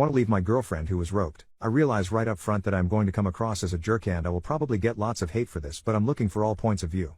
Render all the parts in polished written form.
want to leave my girlfriend who was roped. I realize right up front that I'm going to come across as a jerk and I will probably get lots of hate for this, but I'm looking for all points of view.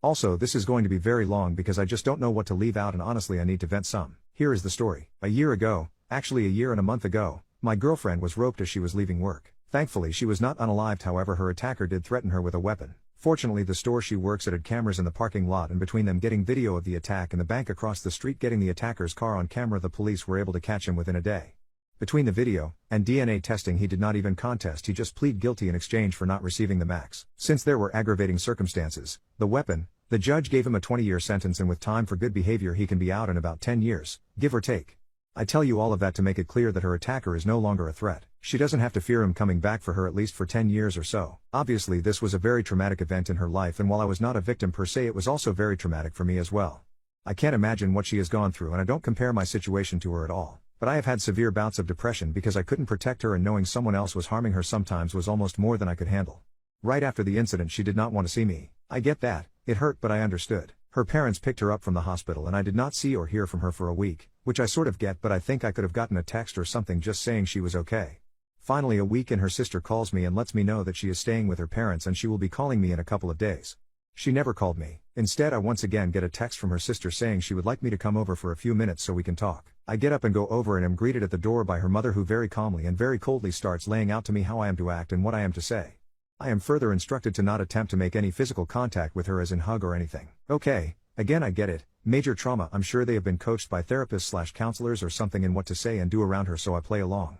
Also, this is going to be very long because I just don't know what to leave out and honestly I need to vent some. Here is the story. A year ago, actually a year and a month ago, my girlfriend was roped as she was leaving work. Thankfully she was not unalived, however her attacker did threaten her with a weapon. Fortunately the store she works at had cameras in the parking lot, and between them getting video of the attack and the bank across the street getting the attacker's car on camera, the police were able to catch him within a day. Between the video and DNA testing he did not even contest, he just plead guilty in exchange for not receiving the max. Since there were aggravating circumstances, the weapon, the judge gave him a 20-year sentence, and with time for good behavior he can be out in about 10 years, give or take. I tell you all of that to make it clear that her attacker is no longer a threat. She doesn't have to fear him coming back for her at least for 10 years or so. Obviously this was a very traumatic event in her life, and while I was not a victim per se, it was also very traumatic for me as well. I can't imagine what she has gone through, and I don't compare my situation to her at all. But I have had severe bouts of depression because I couldn't protect her, and knowing someone else was harming her sometimes was almost more than I could handle. Right after the incident she did not want to see me. I get that, it hurt, but I understood. Her parents picked her up from the hospital and I did not see or hear from her for a week, which I sort of get, but I think I could have gotten a text or something just saying she was okay. Finally a week and her sister calls me and lets me know that she is staying with her parents and she will be calling me in a couple of days. She never called me. Instead I once again get a text from her sister saying she would like me to come over for a few minutes so we can talk. I get up and go over and am greeted at the door by her mother, who very calmly and very coldly starts laying out to me how I am to act and what I am to say. I am further instructed to not attempt to make any physical contact with her, as in hug or anything. Okay, again I get it, major trauma. I'm sure they have been coached by therapists/counselors or something in what to say and do around her, so I play along.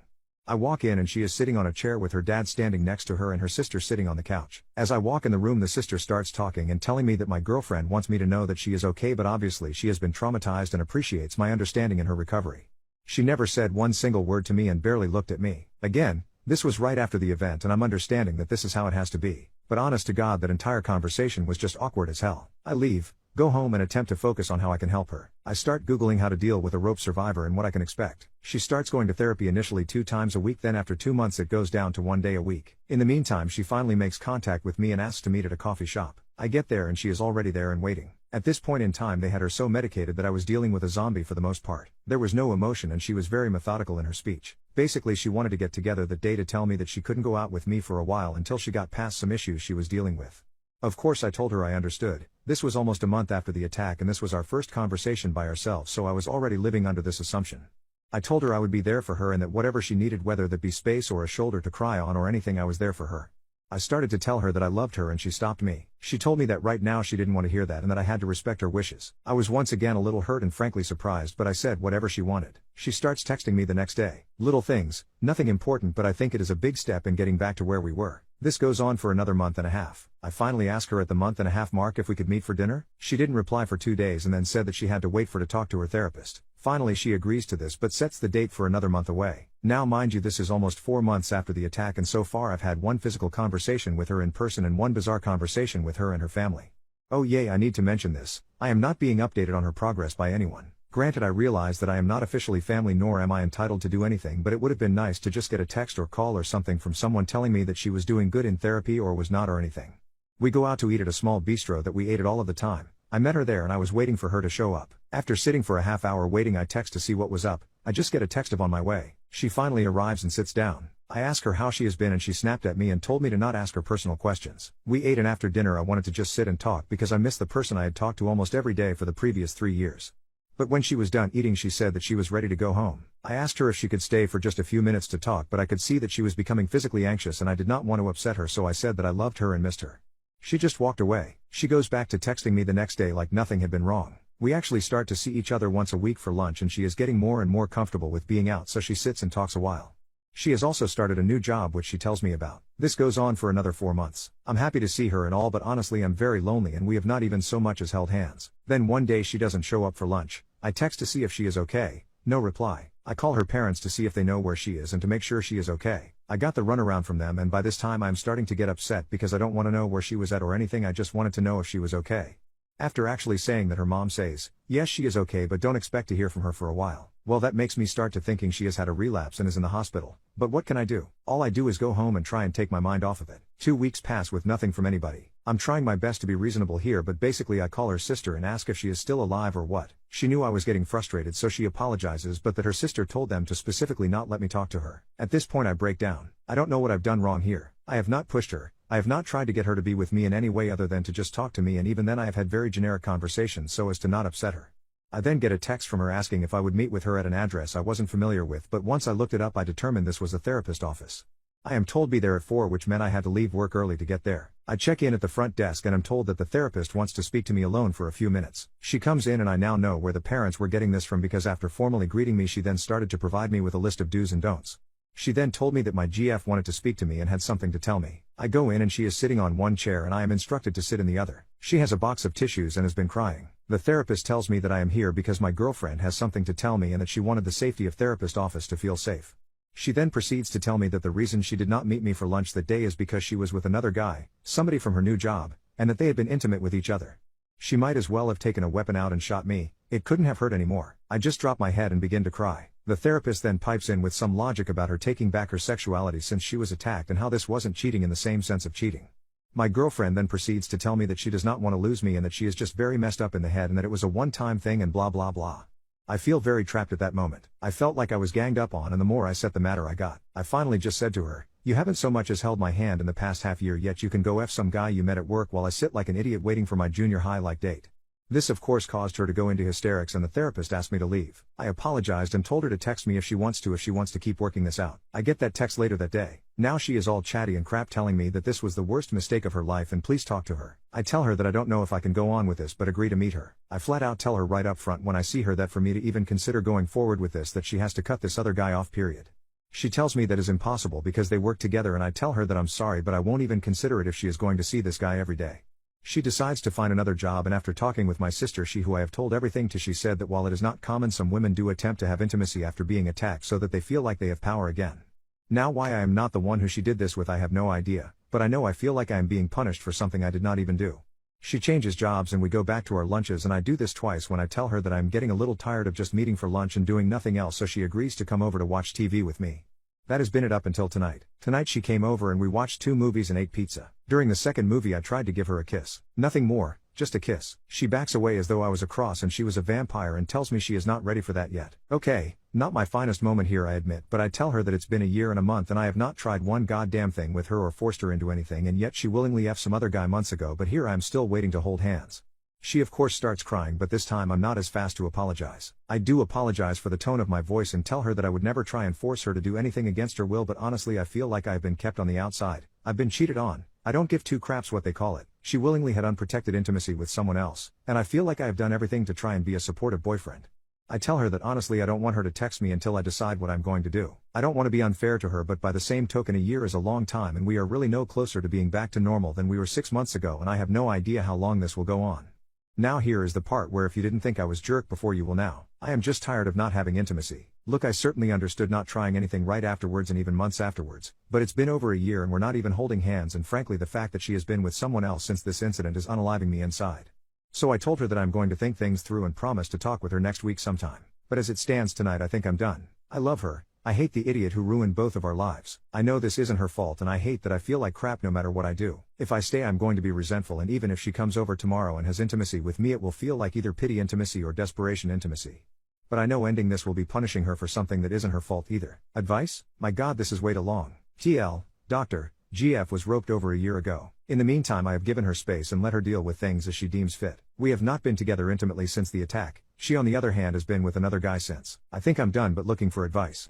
I walk in and she is sitting on a chair with her dad standing next to her and her sister sitting on the couch. As I walk in the room the sister starts talking and telling me that my girlfriend wants me to know that she is okay, but obviously she has been traumatized and appreciates my understanding in her recovery. She never said one single word to me and barely looked at me. Again, this was right after the event and I'm understanding that this is how it has to be. But honest to God, that entire conversation was just awkward as hell. I leave, go home and attempt to focus on how I can help her. I start Googling how to deal with a rope survivor and what I can expect. She starts going to therapy initially 2 times a week, then after 2 months it goes down to 1 day a week. In the meantime she finally makes contact with me and asks to meet at a coffee shop. I get there and she is already there and waiting. At this point in time they had her so medicated that I was dealing with a zombie for the most part. There was no emotion and she was very methodical in her speech. Basically she wanted to get together that day to tell me that she couldn't go out with me for a while until she got past some issues she was dealing with. Of course I told her I understood. This was almost a month after the attack and this was our first conversation by ourselves, so I was already living under this assumption. I told her I would be there for her and that whatever she needed, whether that be space or a shoulder to cry on or anything, I was there for her. I started to tell her that I loved her and she stopped me. She told me that right now she didn't want to hear that and that I had to respect her wishes. I was once again a little hurt and frankly surprised, but I said whatever she wanted. She starts texting me the next day. Little things, nothing important, but I think it is a big step in getting back to where we were. This goes on for another month and a half. I finally asked her at the month and a half mark if we could meet for dinner. She didn't reply for 2 days and then said that she had to wait for to talk to her therapist. Finally she agrees to this but sets the date for another month away. Now mind you, this is almost 4 months after the attack and so far I've had 1 physical conversation with her in person and 1 bizarre conversation with her and her family. Oh yay, I need to mention this. I am not being updated on her progress by anyone. Granted, I realize that I am not officially family nor am I entitled to do anything, but it would have been nice to just get a text or call or something from someone telling me that she was doing good in therapy or was not or anything. We go out to eat at a small bistro that we ate at all of the time. I met her there and I was waiting for her to show up. After sitting for a half hour waiting, I text to see what was up. I just get a text of on my way. She finally arrives and sits down. I ask her how she has been and she snapped at me and told me to not ask her personal questions. We ate and after dinner I wanted to just sit and talk because I missed the person I had talked to almost every day for the previous 3 years. But when she was done eating she said that she was ready to go home. I asked her if she could stay for just a few minutes to talk, but I could see that she was becoming physically anxious and I did not want to upset her, so I said that I loved her and missed her. She just walked away. She goes back to texting me the next day like nothing had been wrong. We actually start to see each other once a week for lunch and she is getting more and more comfortable with being out, so she sits and talks a while. She has also started a new job which she tells me about. This goes on for another 4 months. I'm happy to see her and all, but honestly I'm very lonely and we have not even so much as held hands. Then one day she doesn't show up for lunch. I text to see if she is okay. No reply. I call her parents to see if they know where she is and to make sure she is okay. I got the runaround from them and by this time I'm starting to get upset because I don't want to know where she was at or anything, I just wanted to know if she was okay. After actually saying that, her mom says, yes she is okay but don't expect to hear from her for a while. Well, that makes me start to thinking she has had a relapse and is in the hospital. But what can I do? All I do is go home and try and take my mind off of it. 2 weeks pass with nothing from anybody. I'm trying my best to be reasonable here, but basically I call her sister and ask if she is still alive or what. She knew I was getting frustrated, so she apologizes, but that her sister told them to specifically not let me talk to her. At this point I break down. I don't know what I've done wrong here. I have not pushed her. I have not tried to get her to be with me in any way other than to just talk to me, and even then I have had very generic conversations so as to not upset her. I then get a text from her asking if I would meet with her at an address I wasn't familiar with, but once I looked it up I determined this was a therapist office. I am told be there at 4, which meant I had to leave work early to get there. I check in at the front desk and am told that the therapist wants to speak to me alone for a few minutes. She comes in and I now know where the parents were getting this from, because after formally greeting me she then started to provide me with a list of do's and don'ts. She then told me that my GF wanted to speak to me and had something to tell me. I go in and she is sitting on one chair and I am instructed to sit in the other. She has a box of tissues and has been crying. The therapist tells me that I am here because my girlfriend has something to tell me and that she wanted the safety of therapist office to feel safe. She then proceeds to tell me that the reason she did not meet me for lunch that day is because she was with another guy, somebody from her new job, and that they had been intimate with each other. She might as well have taken a weapon out and shot me. It couldn't have hurt anymore. I just drop my head and begin to cry. The therapist then pipes in with some logic about her taking back her sexuality since she was attacked and how this wasn't cheating in the same sense of cheating. My girlfriend then proceeds to tell me that she does not want to lose me and that she is just very messed up in the head and that it was a one-time thing and blah blah blah. I feel very trapped at that moment. I felt like I was ganged up on, and the more I set the matter I got. I finally just said to her, "You haven't so much as held my hand in the past half year, yet you can go F some guy you met at work while I sit like an idiot waiting for my junior high like date." This of course caused her to go into hysterics and the therapist asked me to leave. I apologized and told her to text me if she wants to keep working this out. I get that text later that day. Now she is all chatty and crap telling me that this was the worst mistake of her life and please talk to her. I tell her that I don't know if I can go on with this but agree to meet her. I flat out tell her right up front when I see her that for me to even consider going forward with this that she has to cut this other guy off, period. She tells me that is impossible because they work together, and I tell her that I'm sorry but I won't even consider it if she is going to see this guy every day. She decides to find another job, and after talking with my sister, who I have told everything to, she said that while it is not common, some women do attempt to have intimacy after being attacked so that they feel like they have power again. Now why I am not the one who she did this with I have no idea, but I know I feel like I am being punished for something I did not even do. She changes jobs and we go back to our lunches, and I do this twice when I tell her that I am getting a little tired of just meeting for lunch and doing nothing else, so she agrees to come over to watch TV with me. That has been it up until tonight. Tonight she came over and we watched 2 movies and ate pizza. During the second movie I tried to give her a kiss. Nothing more, just a kiss. She backs away as though I was a cross and she was a vampire and tells me she is not ready for that yet. Okay, not my finest moment here I admit, but I tell her that it's been a year and a month and I have not tried one goddamn thing with her or forced her into anything, and yet she willingly F some other guy months ago, but here I am still waiting to hold hands. She of course starts crying, but this time I'm not as fast to apologize. I do apologize for the tone of my voice and tell her that I would never try and force her to do anything against her will, but honestly I feel like I have been kept on the outside. I've been cheated on. I don't give two craps what they call it. She willingly had unprotected intimacy with someone else, and I feel like I have done everything to try and be a supportive boyfriend. I tell her that honestly I don't want her to text me until I decide what I'm going to do. I don't want to be unfair to her, but by the same token a year is a long time and we are really no closer to being back to normal than we were 6 months ago, and I have no idea how long this will go on. Now here is the part where if you didn't think I was jerk before, you will now. I am just tired of not having intimacy. Look, I certainly understood not trying anything right afterwards and even months afterwards, but it's been over a year and we're not even holding hands, and frankly the fact that she has been with someone else since this incident is unaliving me inside. So I told her that I'm going to think things through and promise to talk with her next week sometime. But as it stands tonight I think I'm done. I love her. I hate the idiot who ruined both of our lives. I know this isn't her fault and I hate that I feel like crap no matter what I do. If I stay I'm going to be resentful, and even if she comes over tomorrow and has intimacy with me it will feel like either pity intimacy or desperation intimacy. But I know ending this will be punishing her for something that isn't her fault either. Advice? My god, this is way too long. TL, Dr. GF was roped over a year ago. In the meantime I have given her space and let her deal with things as she deems fit. We have not been together intimately since the attack. She on the other hand has been with another guy since. I think I'm done but looking for advice.